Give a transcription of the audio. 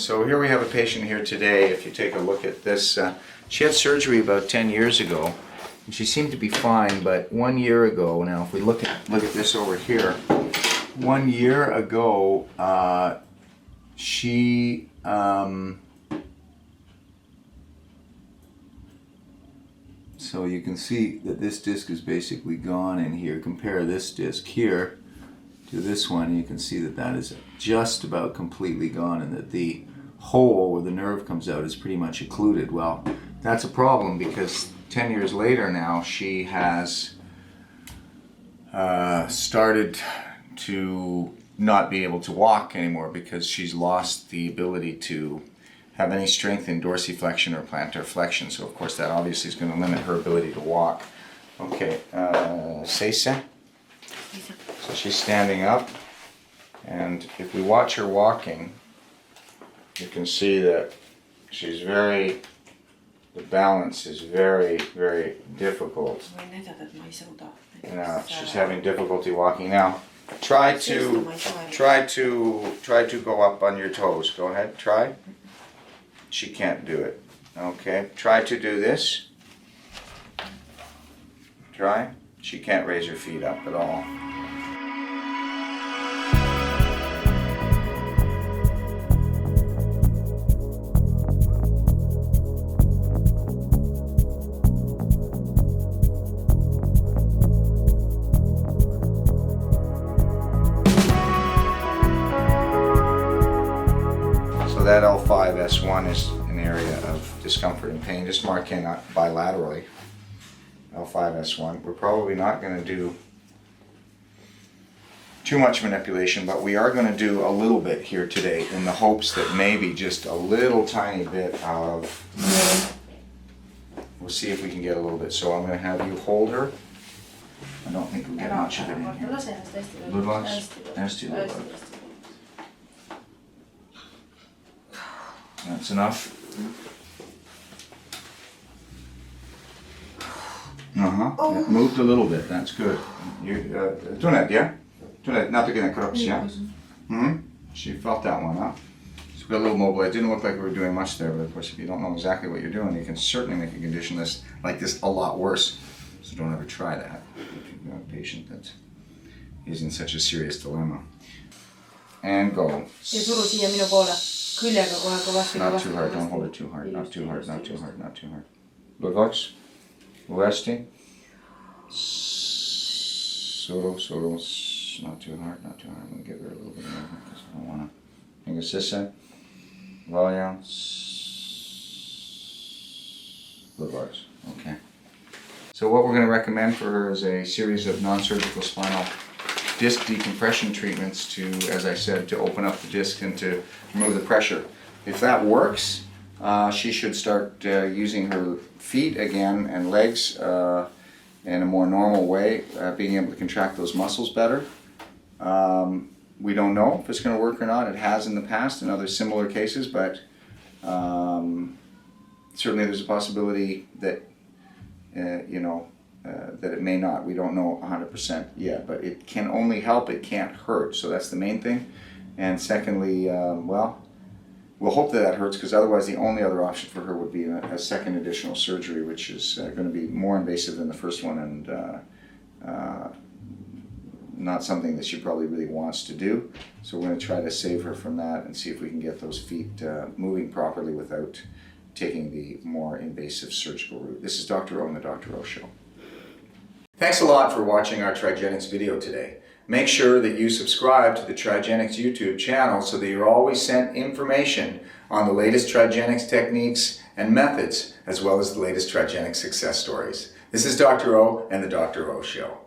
So here we have a patient here today. If you take a look at this, she had surgery about 10 years ago, and she seemed to be fine. But 1 year ago, now if we look at this over here, 1 year ago, she so you can see that this disc is basically gone in here. Compare this disc here to this one, and you can see that that is just about completely gone, and that the hole where the nerve comes out is pretty much occluded. Well, that's a problem because 10 years later now she has started to not be able to walk anymore because she's lost the ability to have any strength in dorsiflexion or plantar flexion. So of course that obviously is going to limit her ability to walk. Okay, Seisa. So she's standing up, and if we watch her walking, you can see that she's the balance is very, very difficult. She's having difficulty walking. Now, try to go up on your toes. Go ahead, try. She can't do it. Okay, try to do this. Try. She can't raise her feet up at all. So that L5-S1 is an area of discomfort and pain. Just mark in bilaterally. L5-S1. We're probably not going to do too much manipulation, but we are going to do a little bit here today in the hopes that maybe just a little tiny bit of, we'll see if we can get a little bit. So I'm going to have you hold her. I don't think we'll get much of it in here. That's enough. Yeah, moved a little bit, that's good. Tuned, yeah? Tuned, natukene krops, yeah? She felt that one, huh? So we got a little mobile. It didn't look like we were doing much there, but of course if you don't know exactly what you're doing, you can certainly make a condition like this a lot worse. So don't ever try that if you've got a patient that is in such a serious dilemma. And go. Not too hard, don't hold it too hard, not too hard, not too hard, not too hard. Ludvox, Westy, Soro, not too hard, not too hard. I'm going to give her a little bit of movement because I don't want to. Ingasissa, Valia, Ludvox, okay. So what we're going to recommend for her is a series of non-surgical spinal disc decompression treatments to, as I said, to open up the disc and to remove the pressure. If that works, she should start using her feet again and legs in a more normal way, being able to contract those muscles better. We don't know if it's going to work or not. It has in the past in other similar cases, but certainly there's a possibility that that it may not. We don't know 100% yet, but it can only help, it can't hurt. So that's the main thing. And secondly, well, we'll hope that hurts, because otherwise the only other option for her would be a second additional surgery, which is going to be more invasive than the first one, and not something that she probably really wants to do. So we're going to try to save her from that and see if we can get those feet moving properly without taking the more invasive surgical route. This is Dr. O and the Dr. O Show. Thanks a lot for watching our Trigenics video today. Make sure that you subscribe to the Trigenics YouTube channel so that you're always sent information on the latest Trigenics techniques and methods, as well as the latest Trigenics success stories. This is Dr. O and the Dr. O Show.